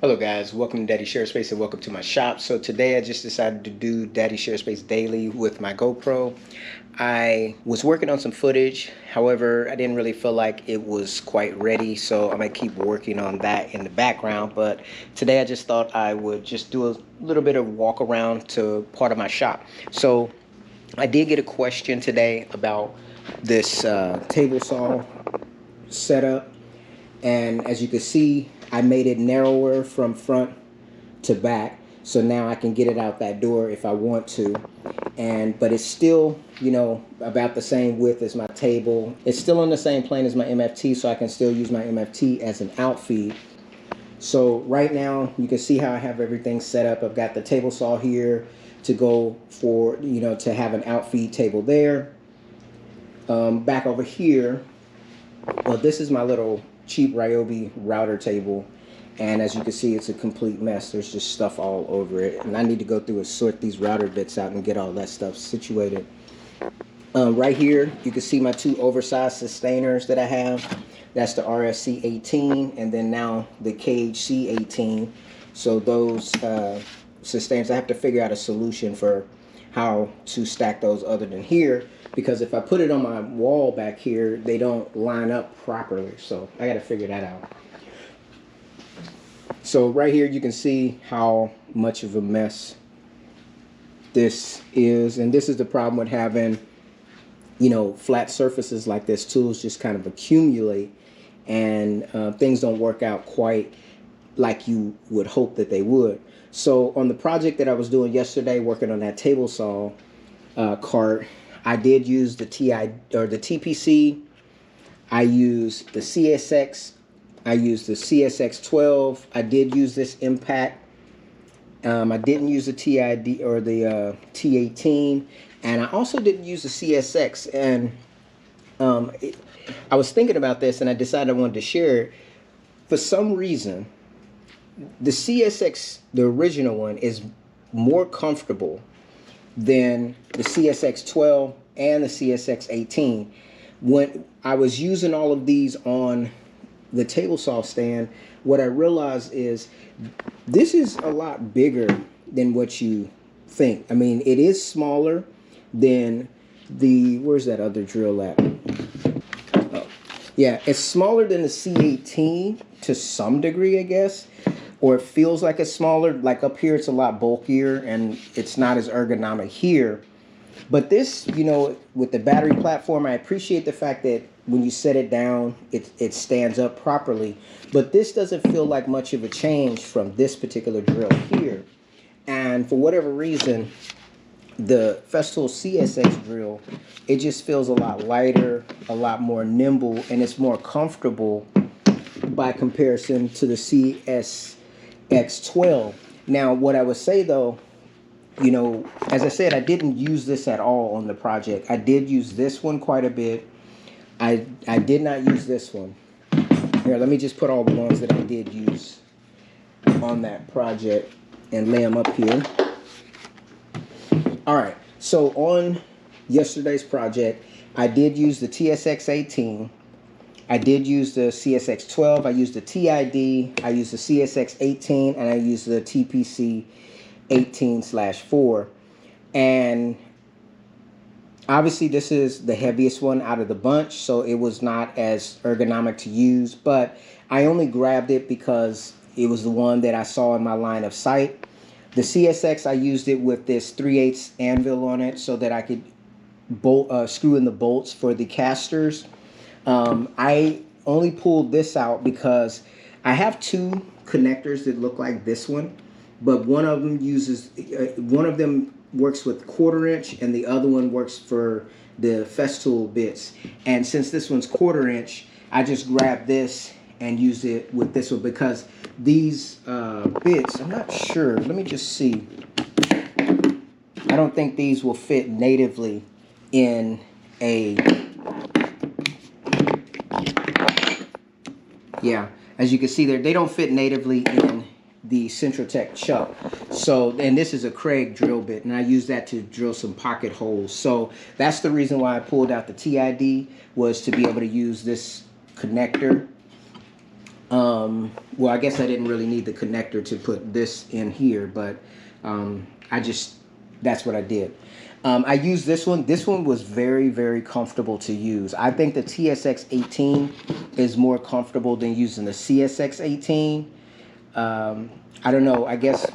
Hello guys, welcome to Daddy Share Space and welcome to my shop. So today I just decided to do Daddy Share Space daily with my GoPro. I was working on some footage, however I didn't really feel like it was quite ready, so I might keep working on that in the background. But today I just thought I would just do a little bit of walk around to part of my shop. So I did get a question today about this table saw setup, and as you can see I made it narrower from front to back, so now I can get it out that door if I want to. But it's still, about the same width as my table. It's still on the same plane as my MFT, so I can still use my MFT as an outfeed. So right now you can see how I have everything set up. I've got the table saw here to go for, to have an outfeed table there. Back over here, well, this is my little cheap Ryobi router table, and as you can see it's a complete mess. There's just stuff all over it, and I need to go through and sort these router bits out and get all that stuff situated. Right here you can see my two oversized sustainers that I have. That's the RSC 18 and then now the KHC 18. So those sustainers, I have to figure out a solution for how to stack those other than here, because if I put it on my wall back here they don't line up properly, so I got to figure that out. So right here you can see how much of a mess this is, and this is the problem with having flat surfaces like this. Tools just kind of accumulate and things don't work out quite like you would hope that they would. So on the project that I was doing yesterday, working on that table saw cart, I did use the TPC. I used the CSX. I used the CSX 12. I did use this impact. I didn't use the TID or the T18, and I also didn't use the CSX. And I was thinking about this, and I decided I wanted to share it. For some reason, the CSX, the original one, is more comfortable than the CSX 12 and the CSX 18. When I was using all of these on the table saw stand, what I realized is this is a lot bigger than what you think. I mean, it is smaller than where's that other drill at? Oh, yeah, it's smaller than the C18 to some degree, I guess. Or it feels like it's smaller. Like up here it's a lot bulkier and it's not as ergonomic here. But this, with the battery platform, I appreciate the fact that when you set it down it stands up properly. But this doesn't feel like much of a change from this particular drill here. And for whatever reason, the Festool CSX drill, it just feels a lot lighter, a lot more nimble, and it's more comfortable by comparison to the CSX12. Now, what I would say though, as I said, I didn't use this at all on the project. I did use this one quite a bit. I did not use this one. Here, let me just put all the ones that I did use on that project and lay them up here. All right, so on yesterday's project, I did use the TSX 18. I did use the CSX 12, I used the TID, I used the CSX 18, and I used the TPC 18/4. And obviously this is the heaviest one out of the bunch, so it was not as ergonomic to use, but I only grabbed it because it was the one that I saw in my line of sight. The CSX, I used it with this 3/8 anvil on it so that I could screw in the bolts for the casters. I only pulled this out because I have two connectors that look like this one, but one of them works with 1/4 inch and the other one works for the Festool bits. And since this one's 1/4 inch, I just grabbed this and used it with this one because these bits, I'm not sure, let me just see. I don't think these will fit natively in a, yeah, as you can see there, they don't fit natively in the Centrotech chuck. So, and this is a Craig drill bit, and I use that to drill some pocket holes. So that's the reason why I pulled out the TID, was to be able to use this connector Well, I guess I didn't really need the connector to put this in here, but I just, that's what I did. I used this one. This one was very, very comfortable to use. I think the TSX 18 is more comfortable than using the CSX 18. I don't know. I guess,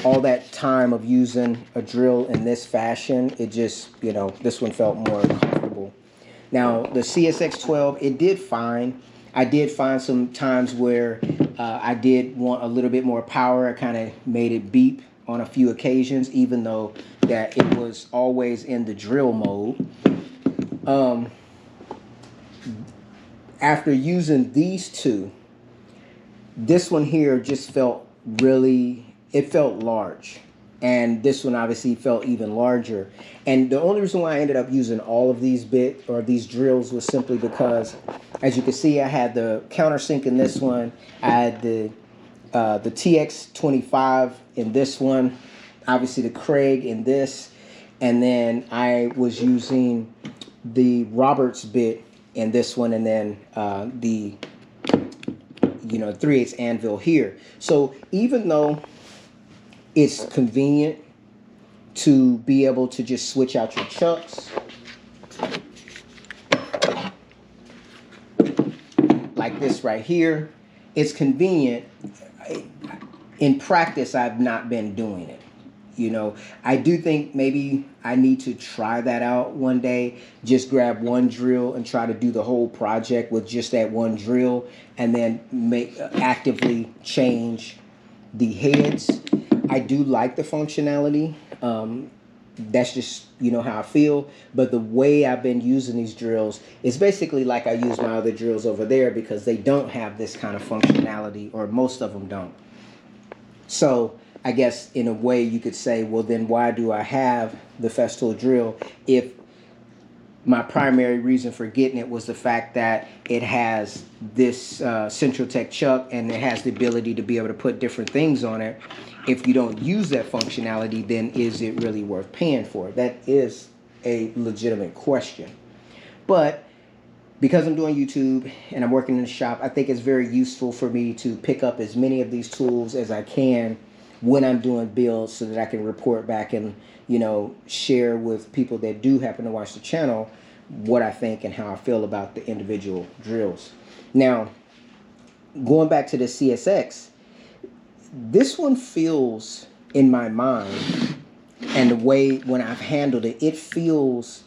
all that time of using a drill in this fashion, it just, this one felt more comfortable. Now, the CSX 12, it did fine. I did find some times where I did want a little bit more power. I kind of made it beep on a few occasions, even though that it was always in the drill mode. After using these two, this one here just felt it felt large. And this one obviously felt even larger. And the only reason why I ended up using all of these these drills was simply because, as you can see, I had the countersink in this one. I had the TX25 in this one. Obviously the Craig in this. And then I was using the Roberts bit in this one, and then the 3/8 anvil here. So even though it's convenient to be able to just switch out your chucks like this right here, it's convenient. In practice, I've not been doing it. I do think maybe I need to try that out one day. Just grab one drill and try to do the whole project with just that one drill, and then actively change the heads. I do like the functionality. That's just, how I feel. But the way I've been using these drills is basically like I use my other drills over there, because they don't have this kind of functionality, or most of them don't. So I guess in a way you could say, well, then why do I have the Festool drill if my primary reason for getting it was the fact that it has this Central Tech chuck, and it has the ability to be able to put different things on it. If you don't use that functionality, then is it really worth paying for it? That is a legitimate question. But because I'm doing YouTube and I'm working in the shop, I think it's very useful for me to pick up as many of these tools as I can when I'm doing builds, so that I can report back and, share with people that do happen to watch the channel what I think and how I feel about the individual drills. Now, going back to the CSX, this one feels, in my mind, and the way when I've handled it, it feels,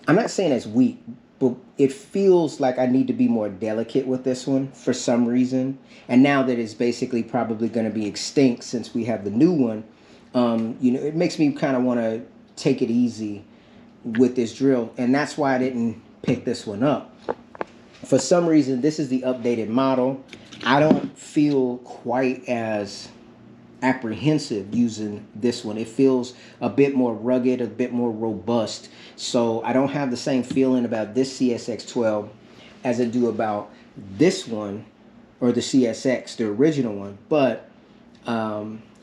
I'm not saying it's weak, but it feels like I need to be more delicate with this one for some reason. And now that it's basically probably going to be extinct since we have the new one, it makes me kind of want to take it easy with this drill. And that's why I didn't pick this one up. For some reason, this is the updated model. I don't feel quite as apprehensive using this one. It feels a bit more rugged, a bit more robust. So I don't have the same feeling about this CSX 12 as I do about this one, or the CSX, the original one. But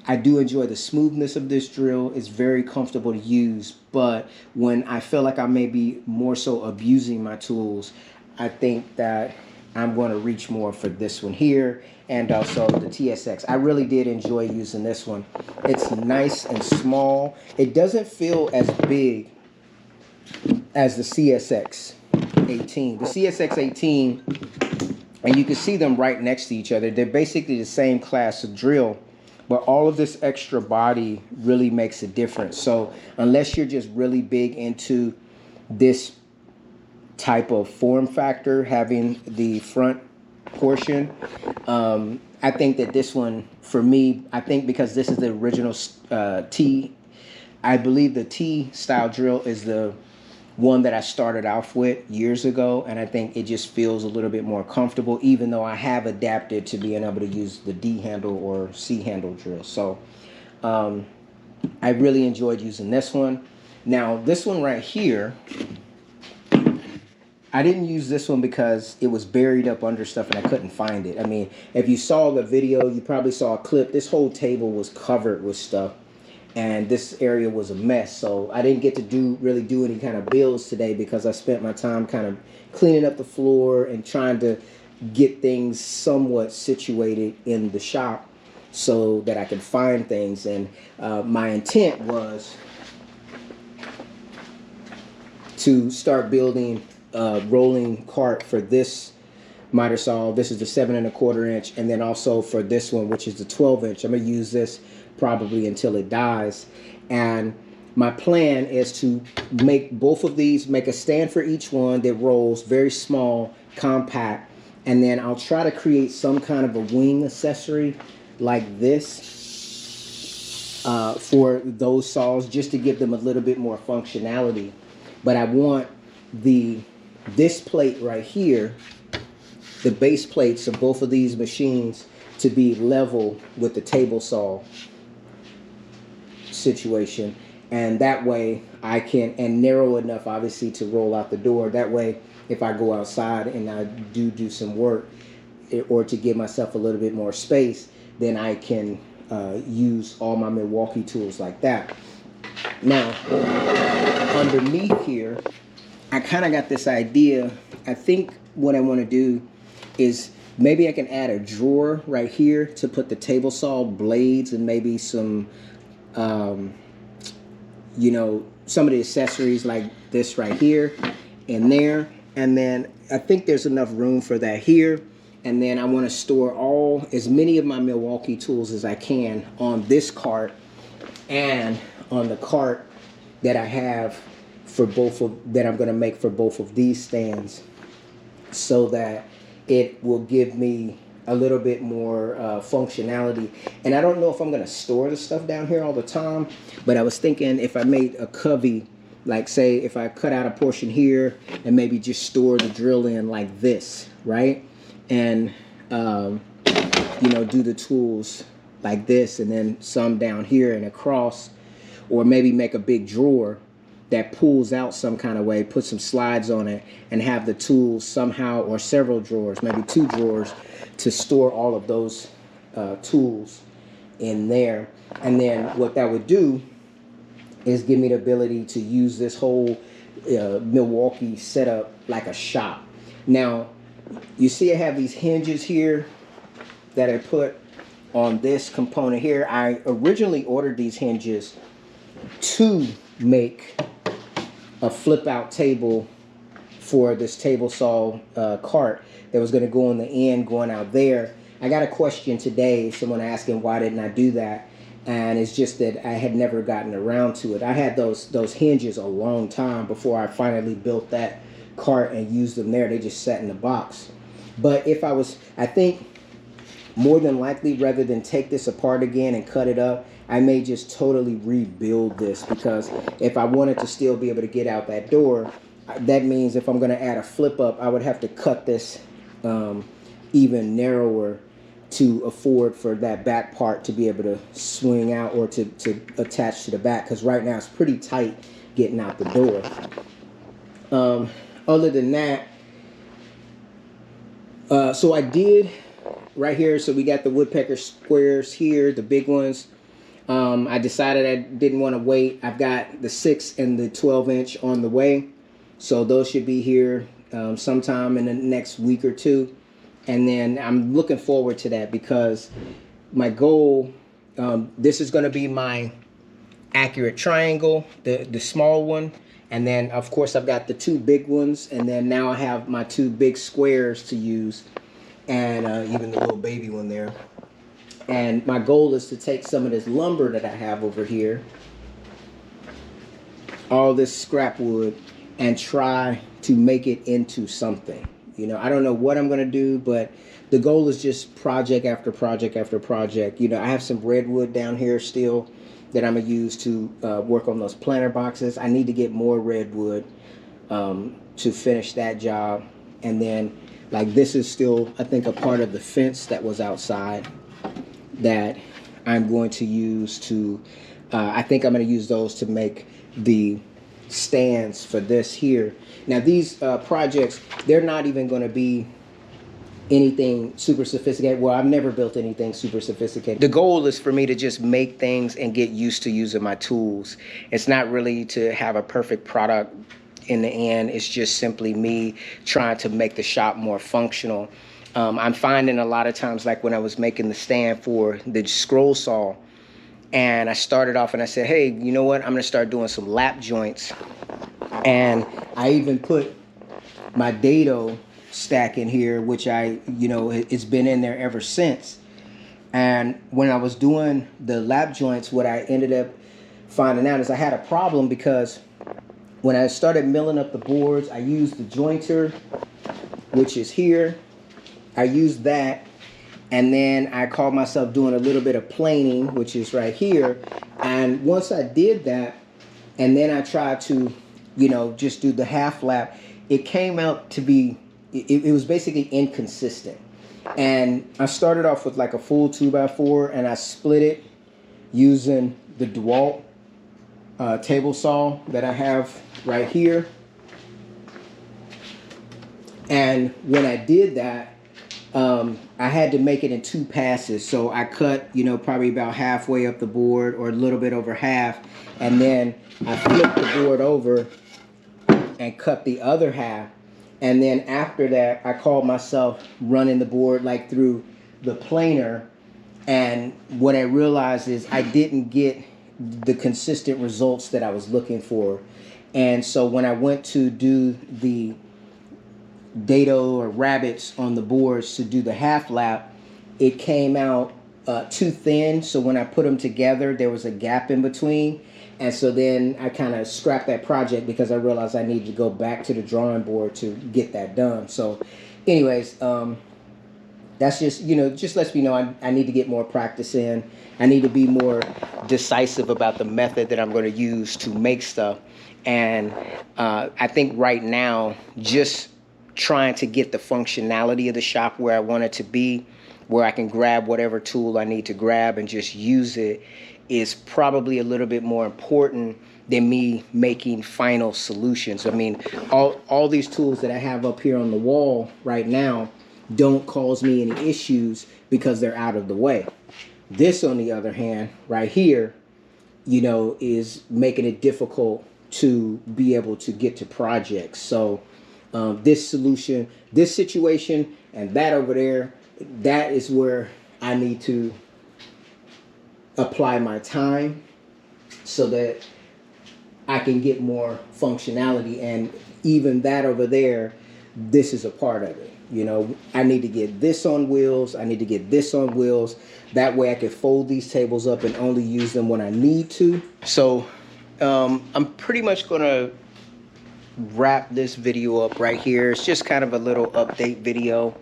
I do enjoy the smoothness of this drill. It's very comfortable to use. But when I feel like I may be more so abusing my tools, I think that I'm going to reach more for this one here, and also the TSX. I really did enjoy using this one. It's nice and small. It doesn't feel as big as the CSX 18. The CSX 18, and you can see them right next to each other. They're basically the same class of drill, but all of this extra body really makes a difference. So unless you're just really big into this type of form factor, having the front portion, I think that this one, for me, I think because this is the original T, I believe the T style drill is the one that I started off with years ago, and I think it just feels a little bit more comfortable, even though I have adapted to being able to use the D handle or C handle drill. So I really enjoyed using this one. Now this one right here, I didn't use this one because it was buried up under stuff and I couldn't find it. I mean, if you saw the video, you probably saw a clip. This whole table was covered with stuff, and this area was a mess. So I didn't get to really do any kind of builds today, because I spent my time kind of cleaning up the floor and trying to get things somewhat situated in the shop so that I can find things. And my intent was to start building a rolling cart for this miter saw. This is the 7¼ inch, and then also for this one, which is the 12 inch. I'm gonna use this probably until it dies. And my plan is to make both of these, make a stand for each one that rolls, very small, compact, and then I'll try to create some kind of a wing accessory like this for those saws, just to give them a little bit more functionality. But I want this plate right here, the base plates of both of these machines, to be level with the table saw situation. And that way I can, and narrow enough obviously to roll out the door. That way if I go outside and I do some work, or to give myself a little bit more space, then I can use all my Milwaukee tools like that. Now, underneath here, I kind of got this idea. I think what I want to do is maybe I can add a drawer right here to put the table saw blades and maybe some, you know, some of the accessories like this right here and there. And then I think there's enough room for that here. And then I want to store as many of my Milwaukee tools as I can on this cart and on the cart that I have for that I'm going to make for both of these stands, so that it will give me a little bit more functionality. And I don't know if I'm going to store the stuff down here all the time, but I was thinking if I made a cubby, like say if I cut out a portion here and maybe just store the drill in like this, right? And you know, do the tools like this, and then some down here and across, or maybe make a big drawer that pulls out some kind of way, put some slides on it, and have the tools somehow, or several drawers, maybe 2 drawers, to store all of those tools in there. And then what that would do is give me the ability to use this whole Milwaukee setup like a shop. Now, you see I have these hinges here that I put on this component here. I originally ordered these hinges to make a flip out table for this table saw cart that was going to go on the end going out there. I got a question today, someone asking why didn't I do that, and it's just that I had never gotten around to it. I had those hinges a long time before I finally built that cart and used them there. They just sat in the box. But if I think more than likely, rather than take this apart again and cut it up, I may just totally rebuild this, because if I wanted to still be able to get out that door, that means if I'm going to add a flip up, I would have to cut this even narrower to afford for that back part to be able to swing out, or to attach to the back, because right now it's pretty tight getting out the door. Other than that, so I did right here, so we got the woodpecker squares here, the big ones. I decided I didn't want to wait. I've got the 6 and the 12-inch on the way, so those should be here sometime in the next week or two. And then I'm looking forward to that, because my goal, this is going to be my accurate triangle, the small one, and then of course I've got the 2 big ones, and then now I have my 2 big squares to use, and even the little baby one there. And my goal is to take some of this lumber that I have over here, all this scrap wood, and try to make it into something. You know, I don't know what I'm going to do, but the goal is just project after project after project. You know, I have some redwood down here still that I'm going to use to work on those planter boxes. I need to get more redwood to finish that job. And then, like, this is still, I think, a part of the fence that was outside that I'm going to use to, I think I'm going to use those to make the stands for this here. Now these projects, they're not even going to be anything super sophisticated. Well, I've never built anything super sophisticated. The goal is for me to just make things and get used to using my tools. It's not really to have a perfect product in the end. It's just simply me trying to make the shop more functional. I'm finding a lot of times, like when I was making the stand for the scroll saw, and I started off and I said, hey, you know what? I'm going to start doing some lap joints. And I even put my dado stack in here, which it's been in there ever since. And when I was doing the lap joints, what I ended up finding out is I had a problem, because when I started milling up the boards, I used the jointer, which is here. I used that, and then I called myself doing a little bit of planing, which is right here. And once I did that, and then I tried to, just do the half lap, it came out to be, it was basically inconsistent. And I started off with like a full 2x4, and I split it using the DeWalt table saw that I have right here. And when I did that, I had to make it in 2 passes. So I cut, probably about halfway up the board, or a little bit over half. And then I flipped the board over and cut the other half. And then after that, I called myself running the board like through the planer. And what I realized is I didn't get the consistent results that I was looking for. And so when I went to do the dado or rabbits on the boards to do the half lap, it came out too thin. So when I put them together, there was a gap in between. And so then I kind of scrapped that project, because I realized I needed to go back to the drawing board to get that done. So anyways, that's just, just lets me know I need to get more practice in. I need to be more decisive about the method that I'm going to use to make stuff. And I think right now, just trying to get the functionality of the shop where I want it to be, where I can grab whatever tool I need to grab and just use it, is probably a little bit more important than me making final solutions. I mean, all these tools that I have up here on the wall right now don't cause me any issues because they're out of the way. This, on the other hand, right here, is making it difficult to be able to get to projects. So this situation, and that over there, that is where I need to apply my time so that I can get more functionality. And even that over there, this is a part of it. I need to get this on wheels. I need to get this on wheels. That way I can fold these tables up and only use them when I need to. So I'm pretty much going to wrap this video up right here. It's just kind of a little update video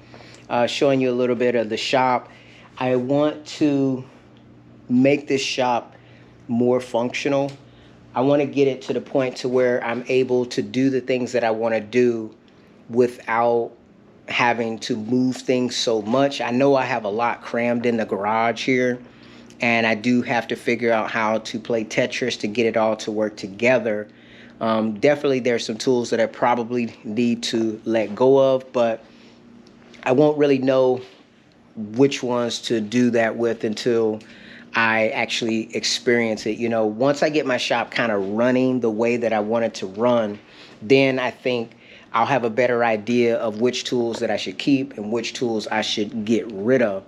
showing you a little bit of the shop. I want to make this shop more functional. I want to get it to the point to where I'm able to do the things that I want to do without having to move things so much. I know I have a lot crammed in the garage here, and I do have to figure out how to play Tetris to get it all to work together. Definitely there's some tools that I probably need to let go of, but I won't really know which ones to do that with until I actually experience it. Once I get my shop kind of running the way that I want it to run, then I think I'll have a better idea of which tools that I should keep and which tools I should get rid of.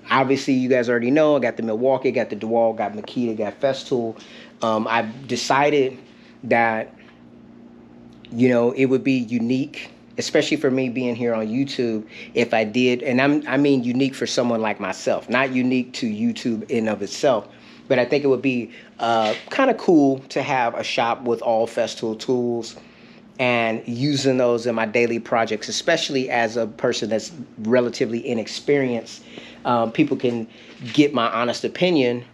Obviously, you guys already know I got the Milwaukee, got the DeWalt, got Makita, got Festool. I've decided that, it would be unique, especially for me being here on YouTube, if I did, and I mean unique for someone like myself, not unique to YouTube in of itself, but I think it would be kind of cool to have a shop with all Festool tools and using those in my daily projects, especially as a person that's relatively inexperienced. People can get my honest opinion,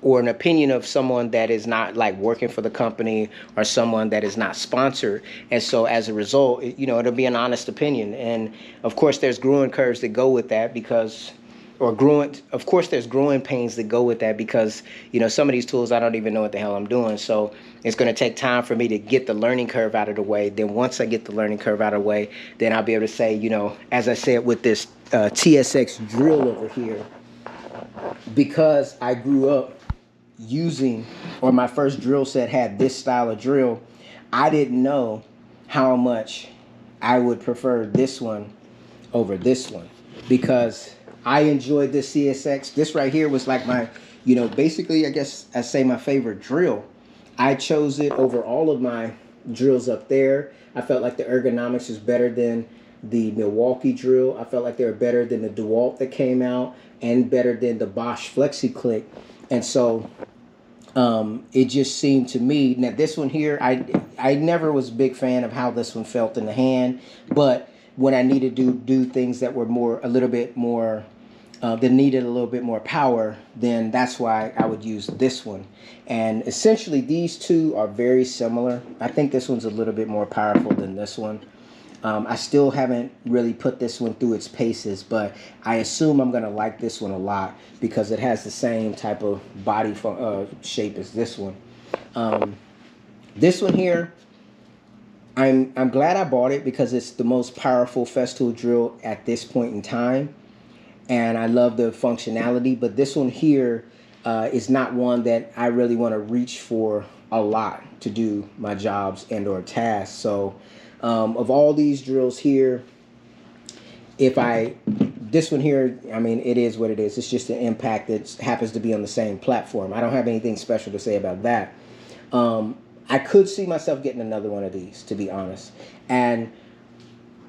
or an opinion of someone that is not like working for the company or someone that is not sponsored. And so as a result, it'll be an honest opinion. And of course there's growing curves that go with that of course there's growing pains that go with that, because, some of these tools, I don't even know what the hell I'm doing. So it's going to take time for me to get the learning curve out of the way. Then once I get the learning curve out of the way, then I'll be able to say, as I said with this TSX drill over here, because I grew up or my first drill set had this style of drill, I didn't know how much I would prefer this one over this one because I enjoyed this CSX. This right here was like my, you know, basically I guess I say my favorite drill. I chose it over all of my drills up there. I felt like the ergonomics was better than the Milwaukee drill. I felt like they were better than the DeWalt that came out and better than the Bosch FlexiClick. And so it just seemed to me, now this one here, I never was a big fan of how this one felt in the hand, but when I needed to do things that were more, a little bit more, that needed a little bit more power, then that's why I would use this one. And essentially these two are very similar. I think this one's a little bit more powerful than this one. I still haven't really put this one through its paces, but I assume I'm going to like this one a lot because it has the same type of body shape as this one. This one here, I'm glad I bought it because it's the most powerful Festool drill at this point in time. And I love the functionality, but this one here is not one that I really want to reach for a lot to do my jobs and or tasks. So of all these drills here, this one here, I mean, it is what it is. It's just an impact that happens to be on the same platform. I don't have anything special to say about that. I could see myself getting another one of these, to be honest. And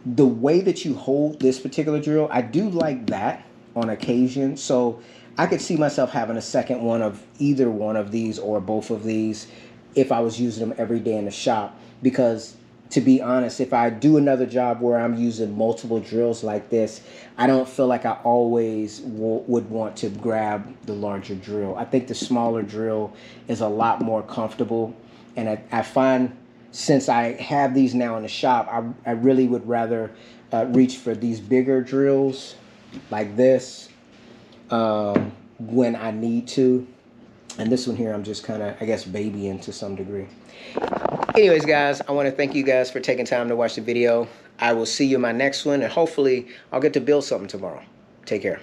the way that you hold this particular drill, I do like that on occasion. So I could see myself having a second one of either one of these or both of these if I was using them every day in the shop. Because to be honest, if I do another job where I'm using multiple drills like this, I don't feel like I always would want to grab the larger drill. I think the smaller drill is a lot more comfortable. And I find since I have these now in the shop, I really would rather reach for these bigger drills like this when I need to. And this one here, I'm just kind of, I guess, babying to some degree. Anyways, guys, I want to thank you guys for taking time to watch the video. I will see you in my next one, and hopefully I'll get to build something tomorrow. Take care.